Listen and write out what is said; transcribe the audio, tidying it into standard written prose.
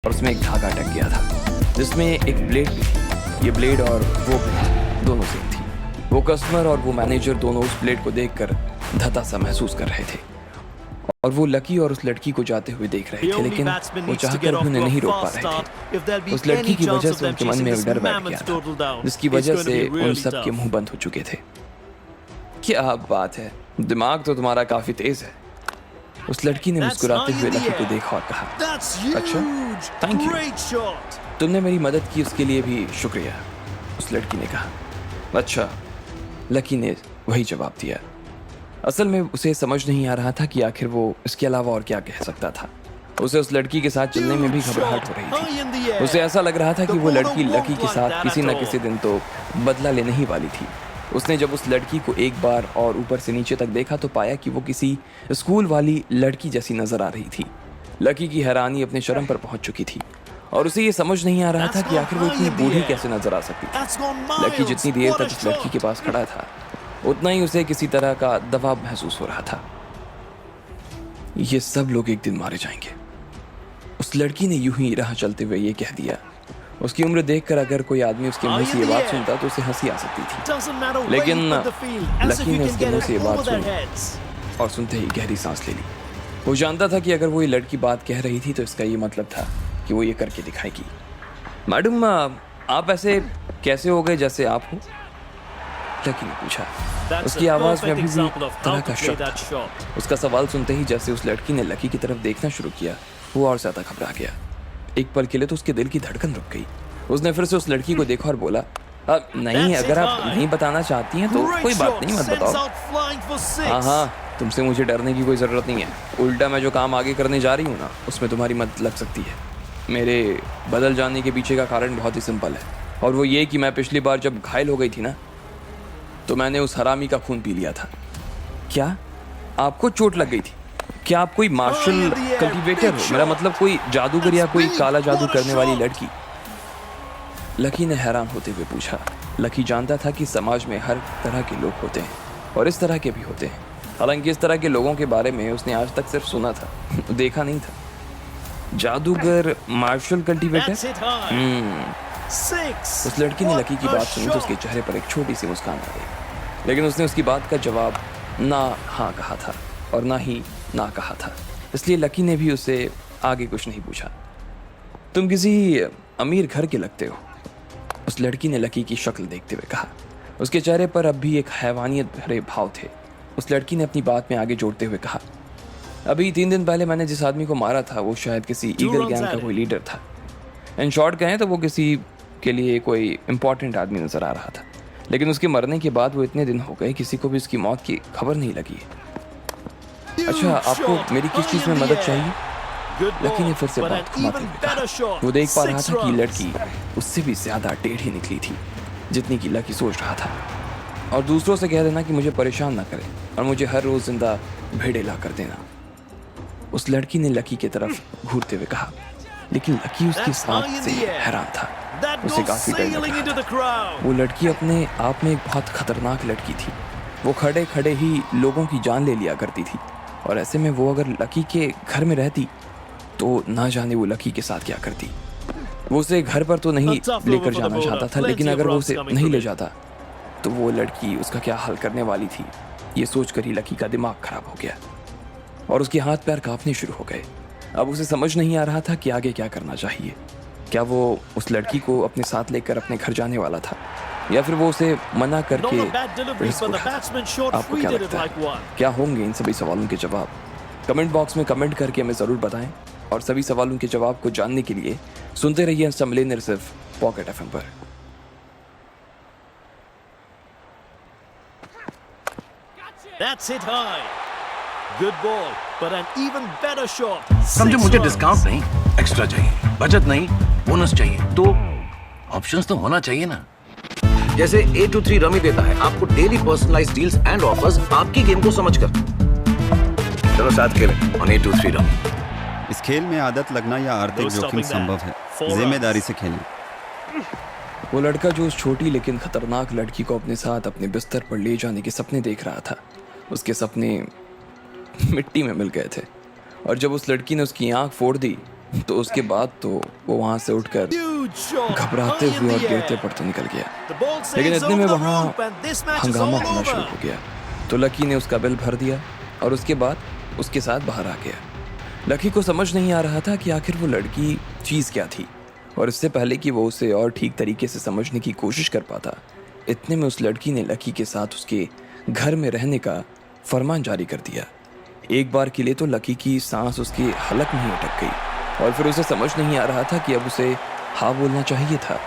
और उसमें एक धागा अटक गया था जिसमें एक ब्लेड भी थी। ये ब्लेड और वो ब्लेड दोनों सेम थी। वो कस्टमर और वो मैनेजर दोनों उस ब्लेड को देखकर धता सा महसूस कर रहे थे और वो लकी और उस लड़की को जाते हुए देख रहे थे, लेकिन वो चाहकर भी उन्हें नहीं रोक पा रहे थे। उस लड़की की वजह से उनके मन में एक डर बैठ गया था जिसकी वजह से उन सब के मुंह बंद हो चुके थे। क्या बात है, दिमाग तो तुम्हारा काफी तेज है। उस लड़की ने मुस्कुराते हुए लकी को देखा और कहा, अच्छा थैंक यू, तुमने मेरी मदद की उसके लिए भी शुक्रिया। उस लड़की ने कहा, अच्छा। लकी ने वही जवाब दिया। असल में उसे समझ नहीं आ रहा था कि आखिर वो इसके अलावा और क्या कह सकता था। उसे उस लड़की के साथ चलने में भी घबराहट हो रही थी। उसे ऐसा लग रहा था कि वो लड़की लकी के साथ किसी न किसी दिन तो बदला लेने ही वाली थी। उसने जब उस लड़की को एक बार और ऊपर से नीचे तक देखा तो पाया कि वो किसी स्कूल वाली लड़की जैसी नजर आ रही थी। लकी की हैरानी अपने चरम पर पहुंच चुकी थी और उसे ये समझ नहीं आ रहा था कि आखिर वो इतनी बूढ़ी कैसे नजर आ सकती थी। लकी जितनी देर तक उस लड़की के पास खड़ा था उतना ही उसे किसी तरह का दबाव महसूस हो रहा था। ये सब लोग एक दिन मारे जाएंगे। उस लड़की ने यूं ही राह चलते हुए ये कह दिया। उसकी उम्र देखकर अगर कोई आदमी उसके मुंह से ये बात सुनता तो उसे हंसी आ सकती थी, लेकिन लकी ने उसके मुंह से ये बात सुनी और सुनते ही गहरी सांस ले ली। वो जानता था कि अगर वो ये लड़की बात कह रही थी तो इसका ये मतलब था कि वो ये करके दिखाएगी। मैडम, आप ऐसे कैसे हो गए जैसे आप हो? लकी ने पूछा। उसकी आवाज में अभी भी तरह का शक था। उसका सवाल सुनते ही जैसे उस लड़की ने लकी की तरफ देखना शुरू किया वो और ज्यादा घबरा गया। एक पल के लिए तो उसके दिल की धड़कन रुक गई। उसने फिर से उस लड़की को देखा और बोला, नहीं, अगर आप नहीं बताना चाहती हैं तो कोई बात नहीं, मत बताओ। हाँ, तुमसे मुझे डरने की कोई जरूरत नहीं है। उल्टा मैं जो काम आगे करने जा रही हूँ ना उसमें तुम्हारी मदद लग सकती है। मेरे बदल जाने के पीछे का कारण बहुत ही सिंपल है और वो ये कि मैं पिछली बार जब घायल हो गई थी ना तो मैंने उस हरामी का खून पी लिया था। क्या आपको चोट लग गई थी? क्या आप कोई मार्शल कल्टीवेटर हो? मेरा मतलब कोई जादूगर या कोई काला जादू करने वाली लड़की? लकी ने हैरान होते हुए पूछा। लकी जानता था कि समाज में हर तरह के लोग होते हैं और इस तरह के भी होते हैं। हालांकि इस तरह के लोगों के बारे में उसने आज तक सिर्फ सुना था, देखा नहीं था। जादूगर, मार्शल कल्टीवेटर। उस लड़की ने लकी की बात सुनी तो उसके चेहरे पर एक छोटी सी मुस्कान आ गई, लेकिन उसने उसकी बात का जवाब ना हाँ कहा था और ना ही ना कहा था। इसलिए लकी ने भी उसे आगे कुछ नहीं पूछा। तुम किसी अमीर घर के लगते हो, उस लड़की ने लकी की शक्ल देखते हुए कहा। उसके चेहरे पर अब भी एक हैवानियत भरे भाव थे। उस लड़की ने अपनी बात में आगे जोड़ते हुए कहा, अभी 3 दिन पहले मैंने जिस आदमी को मारा था वो शायद किसी ईगल गैंग का कोई लीडर था। इन शॉर्ट कहें तो वो किसी के लिए कोई इंपॉर्टेंट आदमी नजर आ रहा था, लेकिन उसके मरने के बाद वो इतने दिन हो गए किसी को भी उसकी मौत की खबर नहीं लगी। अच्छा, आपको मेरी किस चीज में मदद चाहिए? लकी ने फिर से बात घुमाते हुए कहा। वो देख पा रहा था कि लड़की उससे भी ज्यादा टेढ़ी निकली थी जितनी की लकी सोच रहा था। और दूसरों से कह देना कि मुझे परेशान ना करें और मुझे हर रोज जिंदा भेड़े ला कर देना। उस लड़की ने लकी की तरफ घूरते हुए कहा, लेकिन लकी उसकी बात से हैरान था। उसे काफी डर लग रहा था। वो लड़की अपने आप में एक बहुत खतरनाक लड़की थी। वो खड़े खड़े ही लोगों की जान ले लिया करती थी और ऐसे में वो अगर लकी के घर में रहती तो ना जाने वो लकी के साथ क्या करती। वो उसे घर पर तो नहीं लेकर जाना चाहता था, लेकिन अगर वो उसे नहीं ले जाता तो वो लड़की उसका क्या हाल करने वाली थी। ये सोचकर ही लकी का दिमाग खराब हो गया और उसके हाथ पैर कांपने शुरू हो गए। अब उसे समझ नहीं आ रहा था कि आगे क्या करना चाहिए। क्या वो उस लड़की को अपने साथ लेकर अपने घर जाने वाला था या फिर वो उसे मना करके रिस्क उठाता? आपको क्या लगता है, क्या होंगे इन सभी सवालों के जवाब? कमेंट बॉक्स में कमेंट करके हमें जरूर बताएं और सभी सवालों के जवाब को जानने के लिए सुनते रहिए मिलेनियर सिर्फ पॉकेट एफएम पर। That's it high. Good ball, but an even better shot. समझो मुझे डिस्काउंट नहीं, एक्स्ट्रा चाहिए, बचत नहीं, बोनस चाहिए, तो ऑप्शंस तो होना चाहिए ना। जैसे A23 रमी देता है आपको daily personalised deals and offers आपकी गेम को समझकर। चलो साथ खेलें ऑन A23 रमी। इस खेल में आदत लगना या आर्थिक जोखिम संभव है, जिम्मेदारी से खेलें। वो लड़का जो उस छोटी लेकिन खतरनाक लड़की को अपने साथ अपने बिस्तर पर ले जाने के सपने देख रहा था, उसके सपने मिट्टी में मिल गए थे। और जब उस लड़की ने उसकी आंख फोड़ दी तो उसके बाद तो वो वहां से उठकर Huge shot. घबराते high in हुए और the गिरते air. पड़ते निकल गया। The ball लेकिन sails इतने में over the वहां rope and this match is हंगामा all होना शुरू over. हो गया। तो लकी ने उसका बिल भर दिया और उसके बाद उसके साथ बाहर आ गया। लकी को समझ नहीं आ रहा था कि आखिर वो लड़की चीज क्या थी, और इससे पहले कि वो उसे और ठीक तरीके से समझने की कोशिश कर पाता, इतने में उस लड़की ने लकी के साथ उसके घर में रहने का फरमान जारी कर दिया। एक बार के लिए तो लकी की सांस उसके हलक में ही अटक गई और फिर उसे समझ नहीं आ रहा था कि अब उसे हाँ बोलना चाहिए था